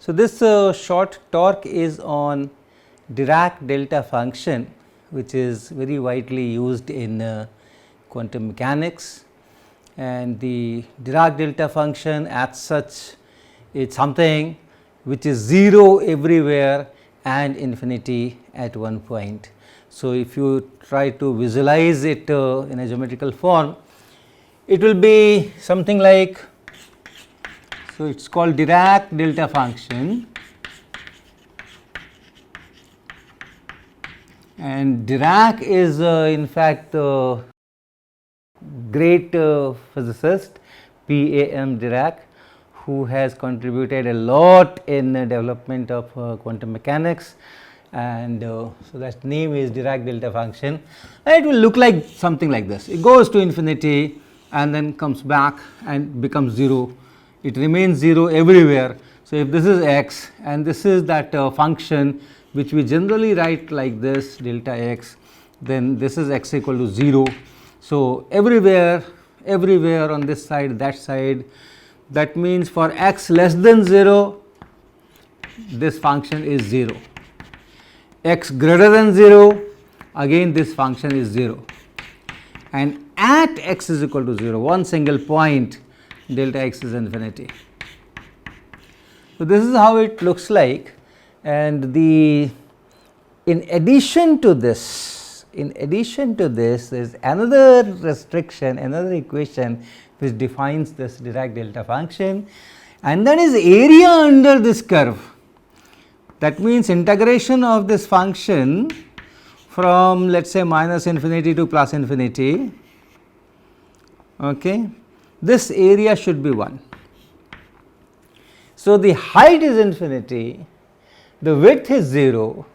So, this short talk is on Dirac delta function, which is very widely used in quantum mechanics, and the Dirac delta function as such is something which is 0 everywhere and infinity at one point. So, if you try to visualize it in a geometrical form, it will be something like, so it is called Dirac delta function, and Dirac is in fact the great physicist P.A.M. Dirac, who has contributed a lot in the development of quantum mechanics, and so that name is Dirac delta function, and it will look like something like this. It goes to infinity and then comes back and becomes 0. It remains 0 everywhere. So, if this is x and this is that function which we generally write like this delta x, then this is x equal to 0. So, everywhere on this side, that side, that means for x less than 0 this function is 0, x greater than 0 again this function is 0, and at x is equal to 0, one single point, delta x is infinity. So, this is how it looks like, and in addition to this there is another restriction, another equation which defines this Dirac delta function, and that is area under this curve. That means integration of this function from, let us say, minus infinity to plus infinity, okay, this area should be 1. So, the height is infinity, the width is 0,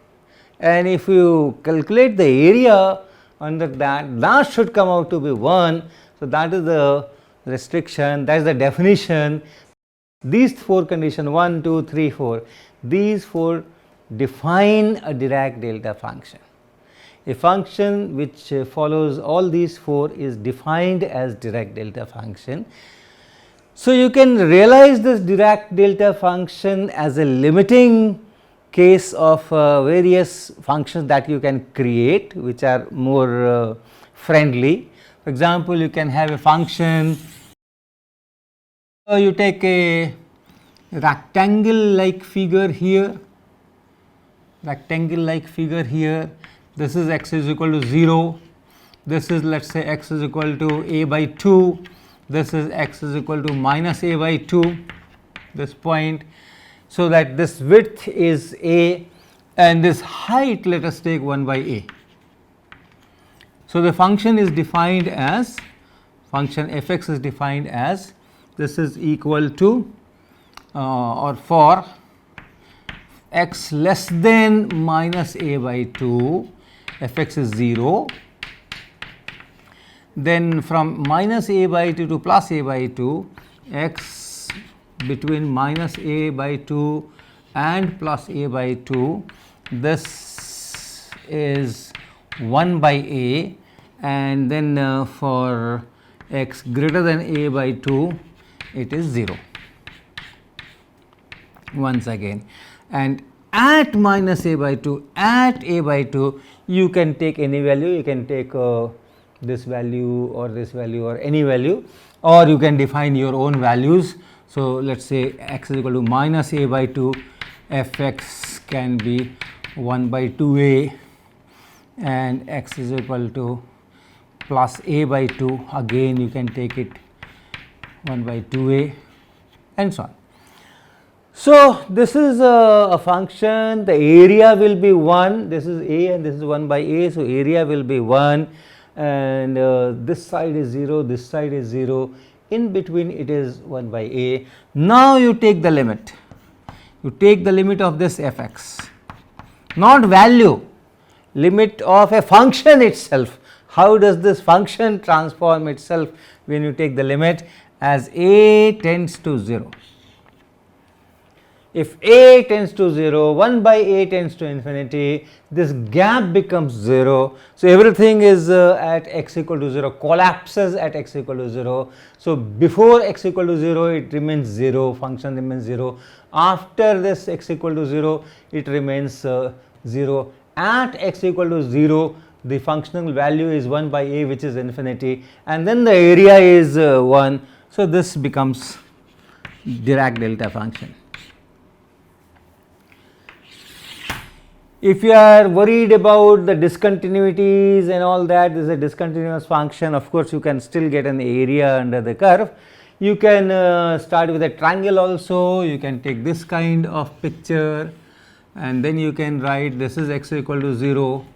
and if you calculate the area under that should come out to be 1. So, that is the restriction, that is the definition. These 4 conditions 1, 2, 3, 4, these 4 define a Dirac delta function. A function which follows all these 4 is defined as Dirac delta function. So, you can realize this Dirac delta function as a limiting case of various functions that you can create, which are more friendly. For example, you can have a function, you take a rectangle like figure here, this is x is equal to 0, this is, let us say, x is equal to a by 2, this is x is equal to minus a by 2, this point. So, that this width is a and this height, let us take 1 by a. So, the function is defined as, function f x is defined as, this is equal to or for x less than minus a by 2, f x is 0, then from minus a by 2 to plus a by 2, x between minus a by 2 and plus a by 2, this is 1 by a, and then for x greater than a by 2 it is 0 once again, and at minus a by 2, at a by 2 you can take any value, you can take this value or this value or any value, or you can define your own values. So, let us say x is equal to minus a by 2, f x can be 1 by 2 a, and x is equal to plus a by 2, again you can take it 1 by 2 a, and so on. So, this is a function, the area will be 1, this is a and this is 1 by a. So, area will be 1, and this side is 0, this side is 0, in between it is 1 by a. Now, you take the limit, you take the limit of this f x, not value, limit of a function itself. How does this function transform itself when you take the limit as a tends to 0? If a tends to 0, 1 by a tends to infinity, this gap becomes 0. So, everything is at x equal to 0 collapses at x equal to 0. So, before x equal to 0 it remains 0, function remains 0. After this x equal to 0 it remains 0. At x equal to 0 the functional value is 1 by a, which is infinity, and then the area is 1. So, this becomes Dirac delta function. If you are worried about the discontinuities and all that, this is a discontinuous function, of course you can still get an area under the curve. You can start with a triangle also. You can take this kind of picture and then you can write this is x equal to 0,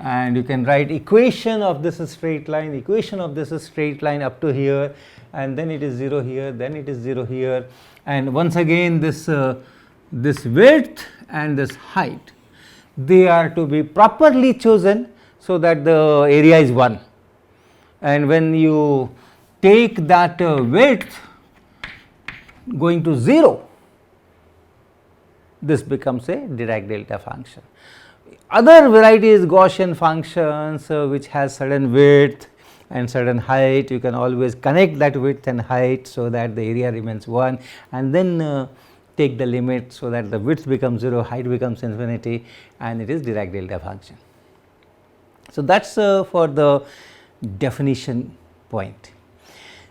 and you can write equation of this straight line, equation of this straight line up to here, and then it is 0 here, then it is 0 here, and once again this width and this height, they are to be properly chosen so that the area is 1, and when you take that width going to 0, this becomes a Dirac delta function. Other variety is Gaussian functions which has certain width and certain height. You can always connect that width and height so that the area remains 1, and then take the limit so that the width becomes 0, height becomes infinity, and it is Dirac delta function. So, that is for the definition point.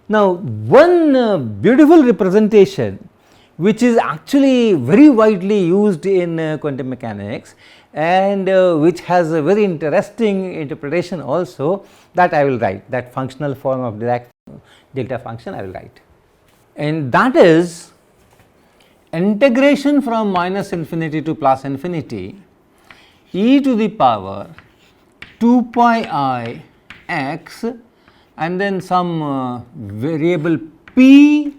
Now, one beautiful representation which is actually very widely used in quantum mechanics and which has a very interesting interpretation also, that I will write, that functional form of Dirac delta function I will write, and that is integration from minus infinity to plus infinity e to the power 2 pi I x and then some variable p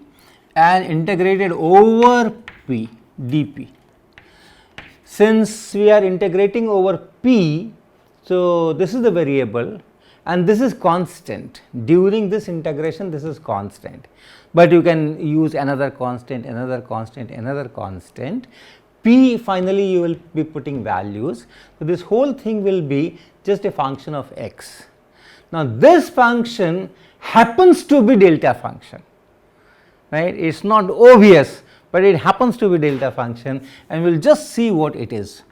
and integrated over p dp. Since we are integrating over p, so this is the variable and this is constant. During this integration this is constant, but you can use another constant, another constant, another constant. P finally you will be putting values. So, this whole thing will be just a function of x. Now, this function happens to be delta function, right? It is not obvious, but it happens to be delta function, and we will just see what it is,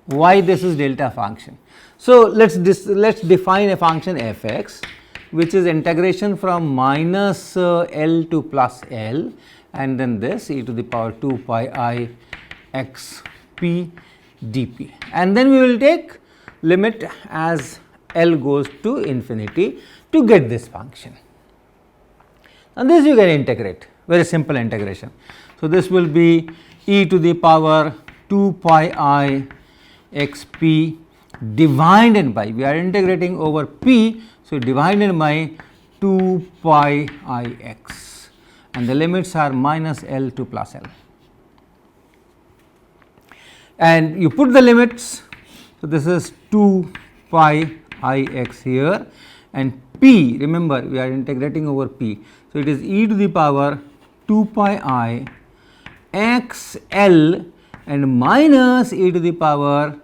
why this is delta function. So, let us define a function f x which is integration from minus L to plus L, and then this e to the power 2 pi I x p dp, and then we will take limit as L goes to infinity to get this function. And this you can integrate, very simple integration. So, this will be e to the power 2 pi I x p divided by, we are integrating over p, so divided by 2 pi I x, and the limits are minus L to plus L, and you put the limits. So, this is 2 pi I x here, and p, remember we are integrating over p. So, it is e to the power 2 pi I x L and minus e to the power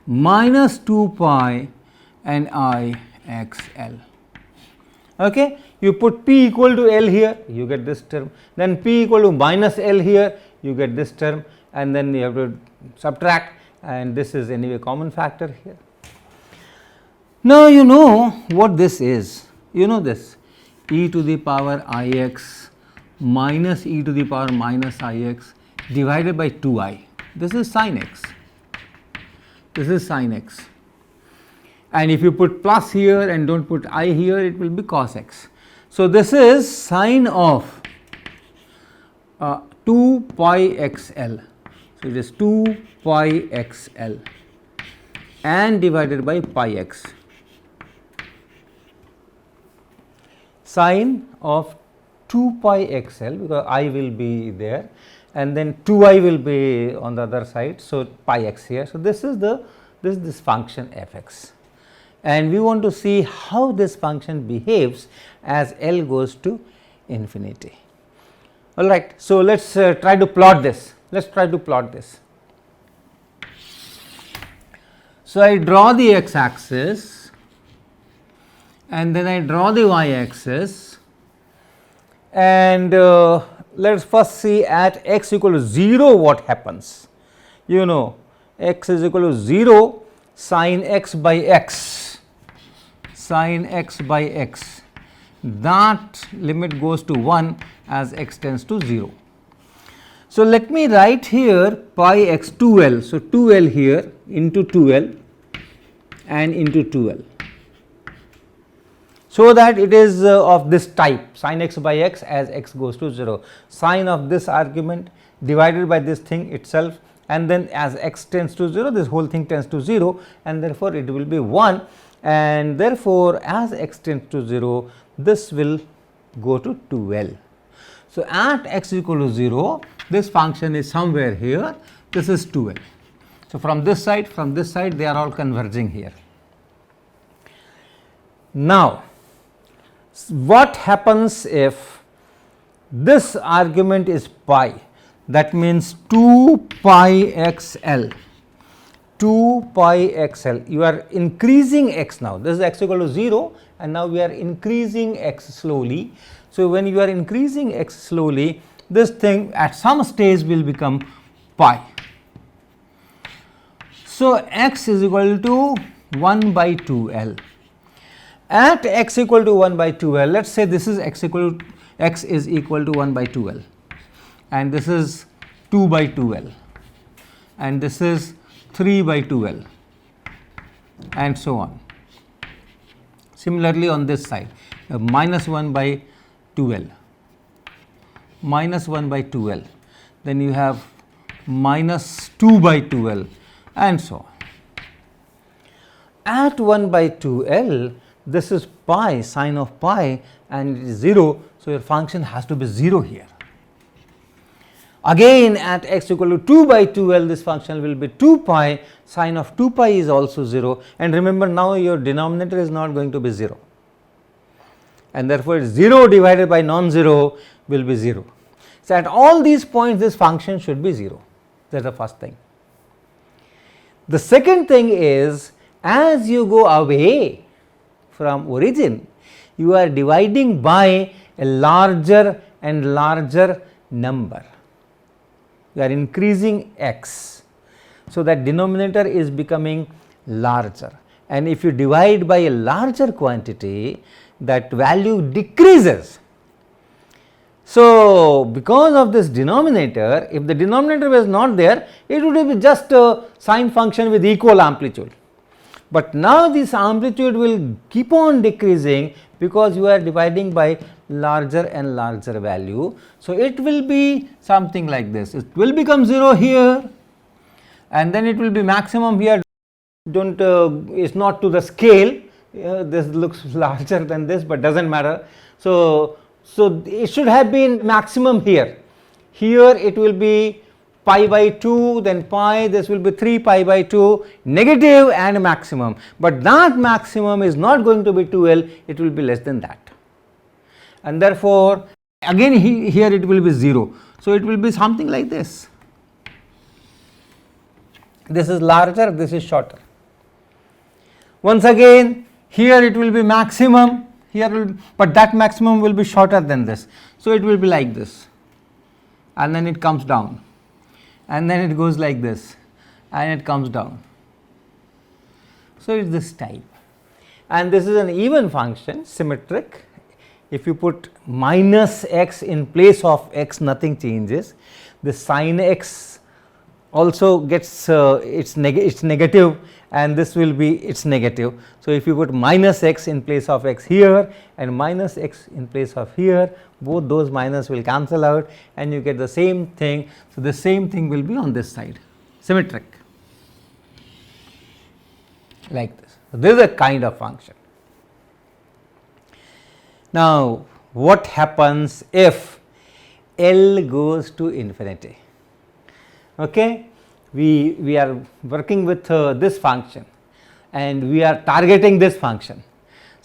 minus 2 pi and I x L. Okay. You put p equal to L here, you get this term, then p equal to minus L here, you get this term, and then you have to subtract, and this is anyway common factor here. Now, you know what this is, you know this e to the power I x minus e to the power minus I x divided by 2 I, this is sin x, this is sin x, and if you put plus here and do not put I here, it will be cos x. So, this is sine of 2 pi x L. So, it is 2 pi x L and divided by pi x, sine of 2 pi x L, because I will be there and then 2 I will be on the other side. So, pi x here. So, this is this function f x, and we want to see how this function behaves as L goes to infinity. All right. So, let us try to plot this. Let us try to plot this. So, I draw the x axis and then I draw the y axis, and let us first see at x equal to 0 what happens. You know, x is equal to 0, sin x by x, sin x by x, that limit goes to 1 as x tends to 0. So, let me write here pi x 2l. So, 2l here into 2l and into 2l. So that it is of this type, sin x by x as x goes to 0, sine of this argument divided by this thing itself, and then as x tends to 0, this whole thing tends to 0, and therefore, it will be 1, and therefore, as x tends to 0, this will go to 2l. So, at x equal to 0, this function is somewhere here, this is 2l. So, from this side, they are all converging here. Now, what happens if this argument is pi? That means 2 pi x l, 2 pi x l. You are increasing x now. This is x equal to 0, and now we are increasing x slowly. So, when you are increasing x slowly, this thing at some stage will become pi. So, x is equal to 1 by 2 l. At x equal to 1 by 2 l, let us say this is x is equal to 1 by 2 l, and this is 2 by 2 l, and this is 3 by 2 l, and so on. Similarly, on this side, minus 1 by 2 l, minus 1 by 2 l, then you have minus 2 by 2 l, and so on. At 1 by 2 l, this is pi, sine of pi, and it is 0. So, your function has to be 0 here. Again, at x equal to 2 by 2 l, this function will be 2 pi, sine of 2 pi is also 0, and remember, now your denominator is not going to be 0, and therefore, 0 divided by non-zero will be 0. So, at all these points, this function should be 0. That is the first thing. The second thing is, as you go away from origin, you are dividing by a larger and larger number. You are increasing x. So, that denominator is becoming larger, and if you divide by a larger quantity, that value decreases. So, because of this denominator, if the denominator was not there, it would be just a sine function with equal amplitude. But now this amplitude will keep on decreasing because you are dividing by larger and larger value. So, it will be something like this. It will become 0 here, and then it will be maximum here. Don't is not to the scale. This looks larger than this, but does not matter. So, it should have been maximum here. Here it will be pi by 2, then pi, this will be 3 pi by 2, negative and maximum, but that maximum is not going to be 2l, it will be less than that, and therefore, again here it will be 0. So, it will be something like this. This is larger, this is shorter. Once again, here it will be maximum, here will, but that maximum will be shorter than this. So, it will be like this, and then it comes down, and then it goes like this, and it comes down. So, it is this type, and this is an even function, symmetric. If you put minus x in place of x, nothing changes. The sin x also gets its negative, and this will be its negative. So, if you put minus x in place of x here and minus x in place of here, both those minus will cancel out and you get the same thing. So, the same thing will be on this side, symmetric, like this. So, this is a kind of function. Now, what happens if L goes to infinity? Okay, we are working with this function and we are targeting this function.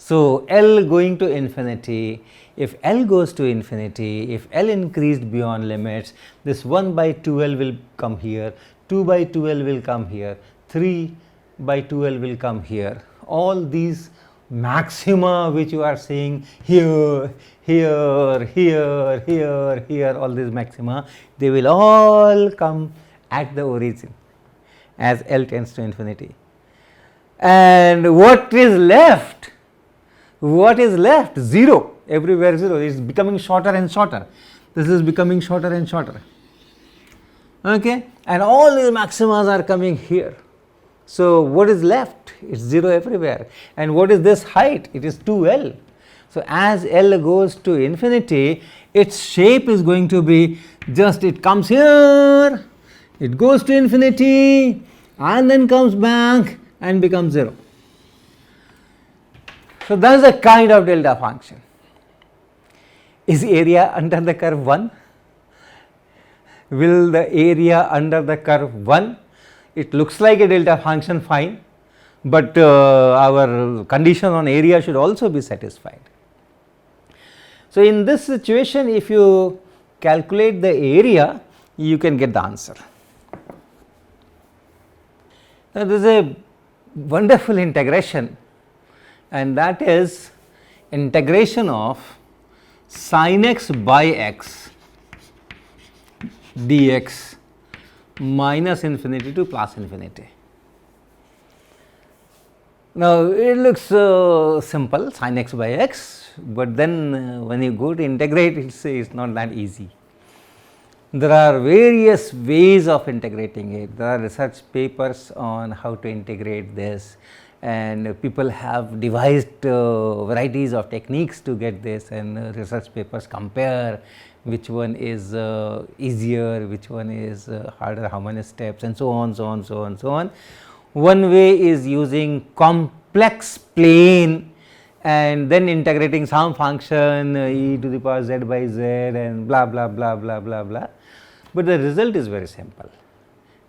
So, L going to infinity, if L goes to infinity, if L increased beyond limits, this 1 by 2L will come here, 2 by 2L will come here, 3 by 2L will come here. All these maxima which you are seeing here, here, here, here, here, all these maxima, they will all come at the origin as L tends to infinity. And what is left? What is left? 0. Everywhere 0. It is becoming shorter and shorter. This is becoming shorter and shorter. Okay? And all these maximas are coming here. So, what is left? It is 0 everywhere. And what is this height? It is 2L. So, as L goes to infinity, its shape is going to be just, it comes here, it goes to infinity and then comes back and becomes 0. So, that is a kind of delta function. Is area under the curve 1? Will the area under the curve 1? It looks like a delta function, fine, but our condition on area should also be satisfied. So, in this situation, if you calculate the area, you can get the answer. Now, there is a wonderful integration, and that is integration of sin x by x dx minus infinity to plus infinity. Now, it looks simple, sin x by x, but then when you go to integrate, it is not that easy. There are various ways of integrating it. There are research papers on how to integrate this, and people have devised varieties of techniques to get this, and research papers compare which one is easier, which one is harder, how many steps, and so on, so on, so on, so on. One way is using complex plane and then integrating some function e to the power z by z and blah blah blah blah blah blah, but the result is very simple,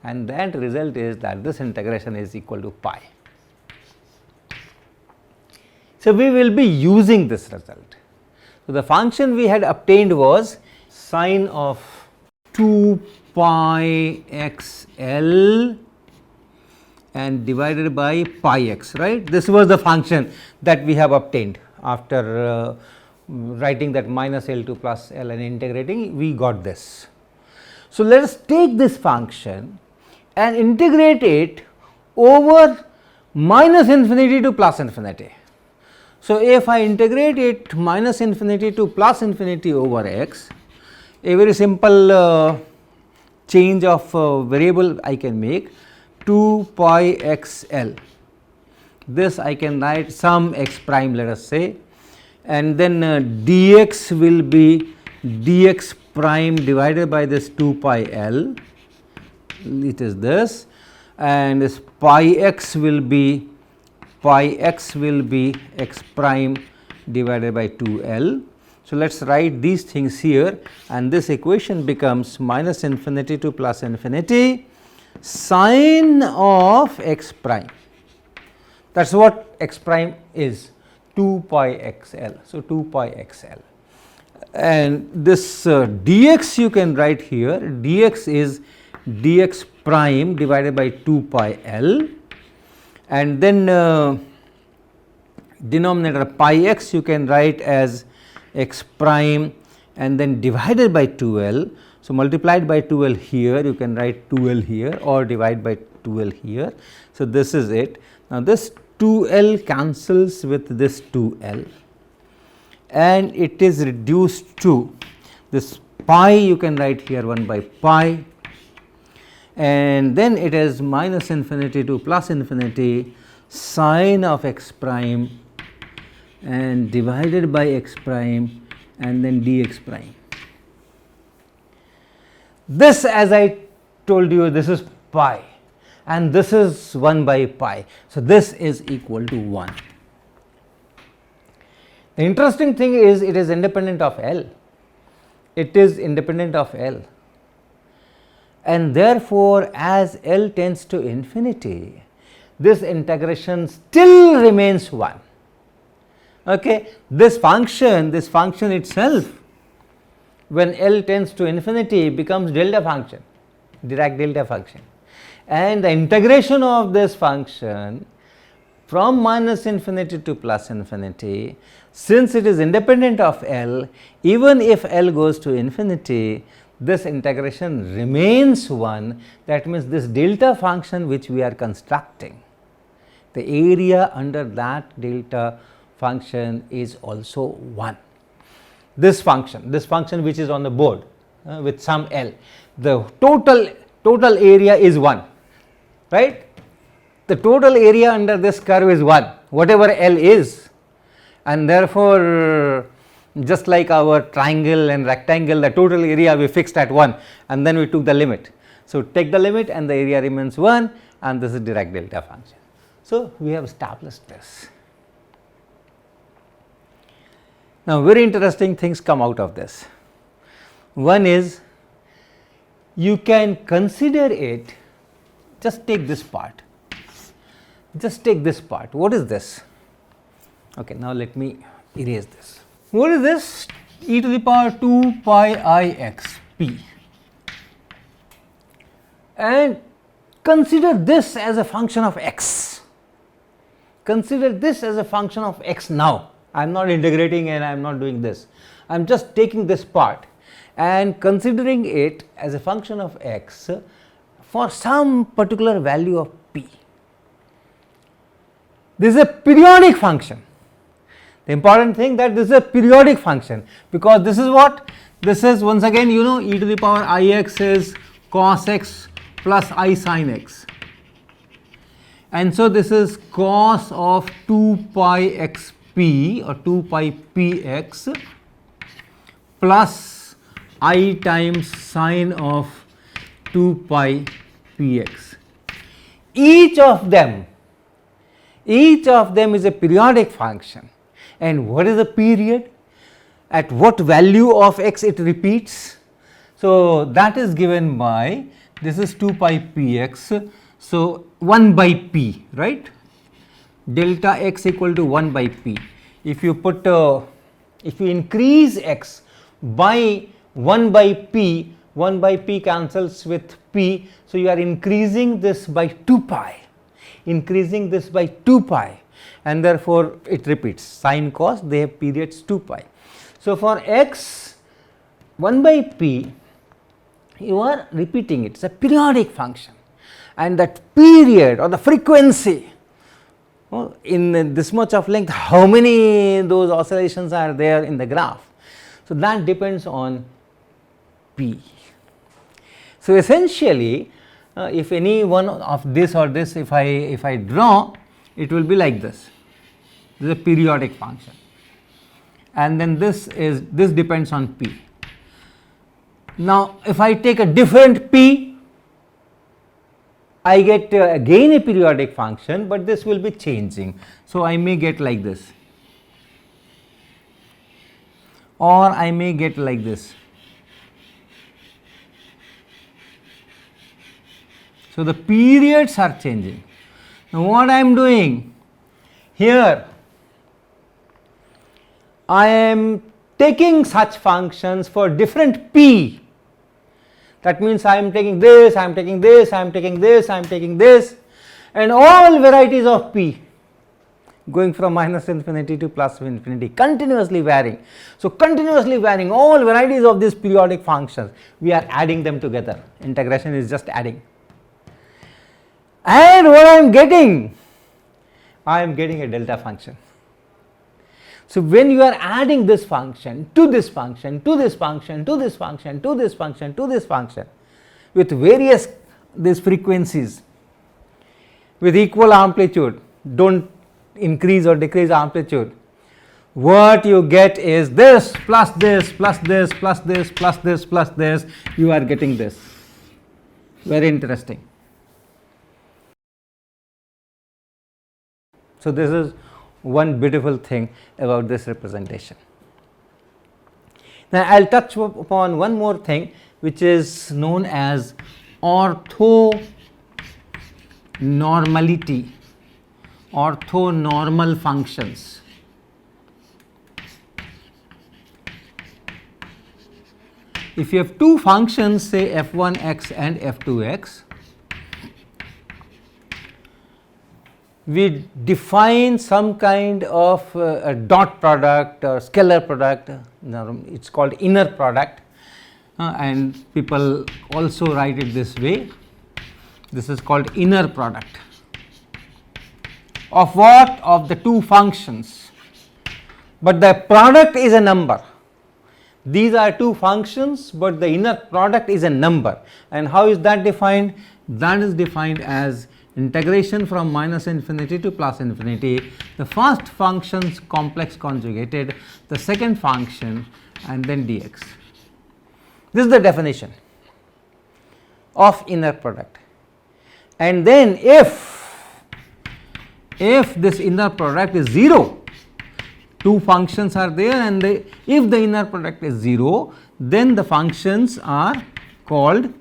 and that result is that this integration is equal to pi. So, we will be using this result. So, the function we had obtained was sine of 2 pi x L and divided by pi x, right. This was the function that we have obtained after writing that minus L to plus L and integrating, we got this. So, let us take this function and integrate it over minus infinity to plus infinity. So, if I integrate it minus infinity to plus infinity over x, a very simple change of variable I can make, 2 pi x L. This I can write some x prime, let us say, and then dx will be dx prime divided by this 2 pi L, it is this, and this pi x will be x prime divided by 2 L. So, let us write these things here, and this equation becomes minus infinity to plus infinity sine of x prime. That is what x prime is, 2 pi x L. So, 2 pi x L, and this dx you can write here, dx is dx prime divided by 2 pi L, and then denominator pi x you can write as x prime and then divided by 2L. So, multiplied by 2L here, you can write 2L here or divide by 2L here. So, this is it. Now, this 2L cancels with this 2L and it is reduced to this pi, you can write here 1 by pi, and then it is minus infinity to plus infinity sine of x prime and divided by x prime and then dx prime. This, as I told you, this is pi and this is 1 by pi. So, this is equal to 1. The interesting thing is it is independent of L. It is independent of L, and therefore, as L tends to infinity, this integration still remains 1. Okay, this function itself, when L tends to infinity, becomes delta function, Dirac delta function, and the integration of this function from minus infinity to plus infinity, since it is independent of L, even if L goes to infinity, this integration remains 1. That means this delta function which we are constructing, the area under that delta function is also 1. This function which is on the board with some L, the total area is 1, right? The total area under this curve is 1, whatever L is, and therefore, just like our triangle and rectangle, the total area we fixed at 1 and then we took the limit. So, take the limit and the area remains 1, and this is Dirac delta function. So, we have established this. Now, very interesting things come out of this. One is, you can consider it, just take this part, what is this? Okay, now let me erase this. What is this? E to the power 2 pi I x p, and consider this as a function of x. Consider this as a function of x now. I am not integrating and I am not doing this. I am just taking this part and considering it as a function of x for some particular value of p. This is a periodic function. The important thing that this is a periodic function, because this is what? This is, once again, you know, e to the power I x is cos x plus I sin x, and so this is cos of 2 pi x p or 2 pi p x plus I times sine of 2 pi p x. Each of them is a periodic function. And what is the period? At what value of x it repeats? So, that is given by, this is 2 pi p x, so 1 by p, right? Delta x equal to 1 by p. If you put, if you increase x by 1 by p, 1 by p cancels with p, so you are increasing this by 2 pi, and therefore it repeats. Sine, cos, they have periods 2 pi. So, for x 1 by p, you are repeating it, it is a periodic function, and that period or the frequency in this much of length, how many those oscillations are there in the graph. So, that depends on p. So, essentially, if any one of this or this, if I draw, it will be like this. This is a periodic function, and then this depends on p. Now, if I take a different p, I get again a periodic function, but this will be changing. So, I may get like this, or I may get like this. So, the periods are changing. Now, what I am doing here, I am taking such functions for different p. That means, I am taking this, I am taking this, I am taking this, I am taking this, and all varieties of p going from minus infinity to plus infinity, continuously varying. So, continuously varying all varieties of these periodic functions, we are adding them together. Integration is just adding. And what I am getting? I am getting a delta function. So, when you are adding this function to this function, to this function, to this function, to this function, to this function, with various these frequencies with equal amplitude, do not increase or decrease amplitude, what you get is this plus this plus this plus this plus this plus this, you are getting this. Very interesting. So, this is one beautiful thing about this representation. Now, I will touch upon one more thing, which is known as orthonormality, orthonormal functions. if you have two functions, say f1x and f2x, we define some kind of a dot product or scalar product, it is called inner product, and people also write it this way. This is called inner product of what? Of the two functions, but the product is a number. These are two functions, but the inner product is a number. And how is that defined? That is defined as integration from minus infinity to plus infinity, the first function's complex conjugated, the second function, and then dx. This is the definition of inner product. And then if this inner product is 0, two functions are there, and if the inner product is 0, then the functions are called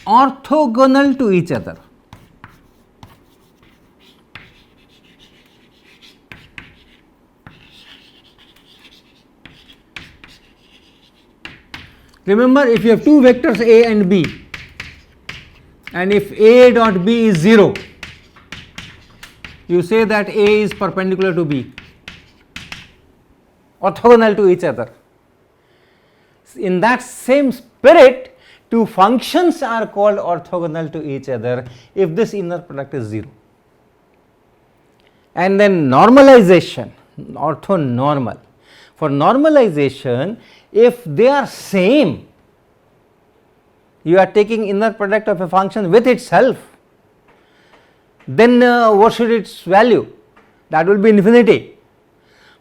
orthogonal to each other. Remember, if you have two vectors A and B, and if A dot B is 0, you say that A is perpendicular to B, orthogonal to each other. In that same spirit, two functions are called orthogonal to each other if this inner product is 0. And then normalization, orthonormal. For normalization, if they are same, you are taking inner product of a function with itself, then what should its value? That will be infinity.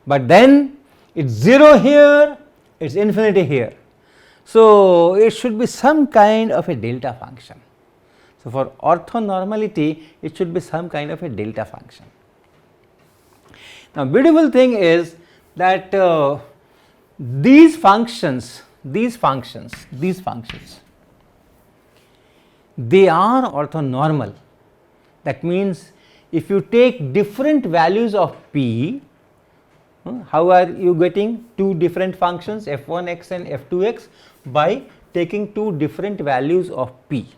But then it is 0 here, it is infinity here. So, it should be some kind of a delta function. So, for orthonormality, it should be some kind of a delta function. Now, beautiful thing is that these functions, they are orthonormal. That means, if you take different values of p, how are you getting two different functions f1x and f2x? By taking two different values of p.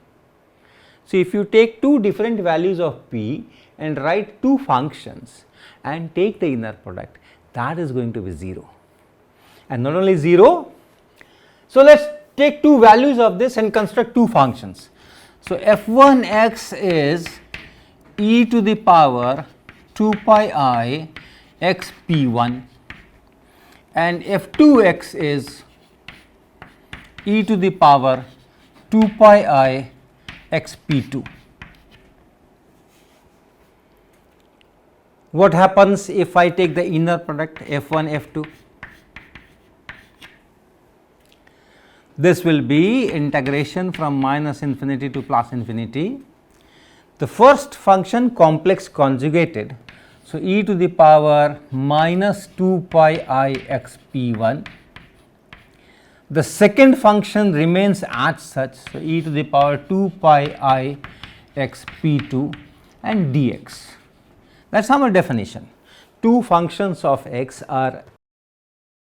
So, if you take two different values of p and write two functions and take the inner product, that is going to be 0. And not only 0, so let us take two values of this and construct two functions. So, f1x is e to the power 2 pi I x p1, and f2x is e to the power 2 pi I x p2. What happens if I take the inner product f1 f2? This will be integration from minus infinity to plus infinity. The first function complex conjugated, so e to the power minus 2 pi I x p1. The second function remains as such, so e to the power 2 pi I x p2 and dx. That is our definition. Two functions of x are,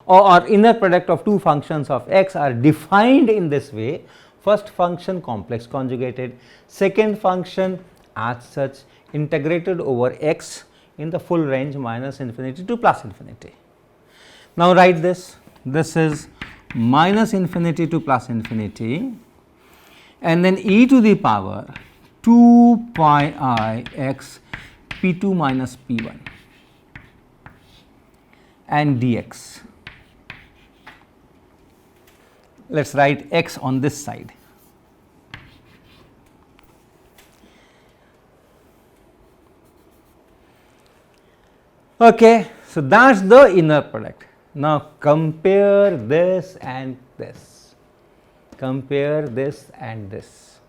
or inner product of two functions of x are defined in this way. First function complex conjugated, second function as such integrated over x in the full range minus infinity to plus infinity. Now, write this. This is minus infinity to plus infinity, and then e to the power 2 pi I x p2 minus p1 and dx. Let us write x on this side. Okay, so that is the inner product. Now, compare this and this, compare this and this.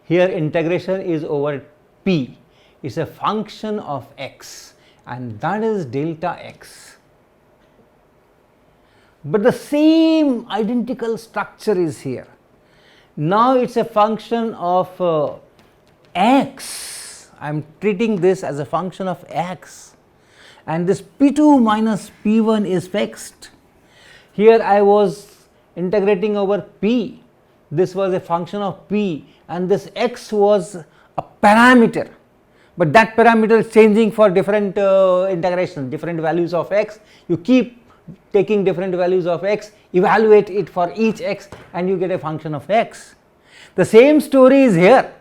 Here integration is over p, it is a function of x, and that is delta x. But the same identical structure is here. Now, it is a function of x, I am treating this as a function of x, and this P2 minus P1 is fixed. Here I was integrating over P, this was a function of P, and this x was a parameter, but that parameter is changing for different integrations, different values of x. You keep taking different values of x, evaluate it for each x, and you get a function of x. The same story is here.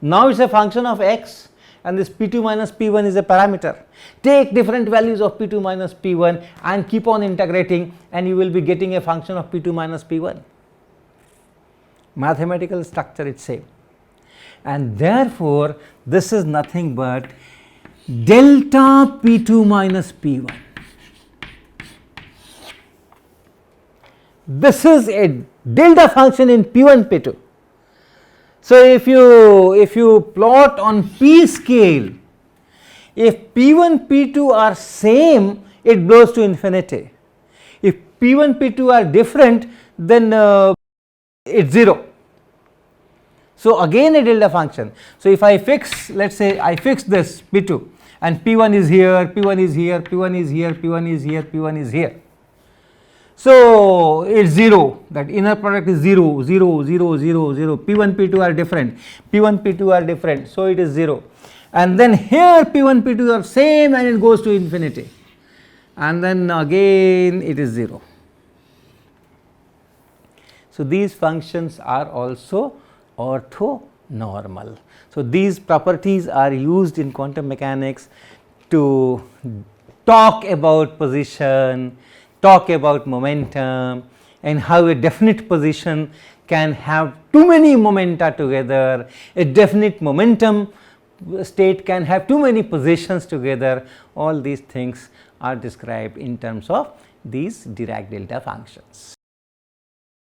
Now it's a function of x, and this P2 minus P1 is a parameter. Take different values of P2 minus P1 and keep on integrating, and you will be getting a function of P2 minus P1. Mathematical structure is same, and therefore this is nothing but delta P2 minus P1. This is a delta function in P1 P2. So if you plot on P scale, if P1 P2 are same, it goes to infinity. If P1 P2 are different, then it's 0. So again a delta function. So if I fix, let us say I fix this P2, and P1 is here, P1 is here, P1 is here, P1 is here, P1 is here. So it's 0, that inner product is 0, 0, 0, 0, 0, P1 P2 are different, P1 P2 are different, so it is 0. And then here P1 P2 are same, and it goes to infinity, and then again it is 0. So these functions are also orthonormal. So these properties are used in quantum mechanics to talk about position, talk about momentum, and how a definite position can have too many momenta together. A definite momentum state can have too many positions together. All these things are described in terms of these Dirac delta functions.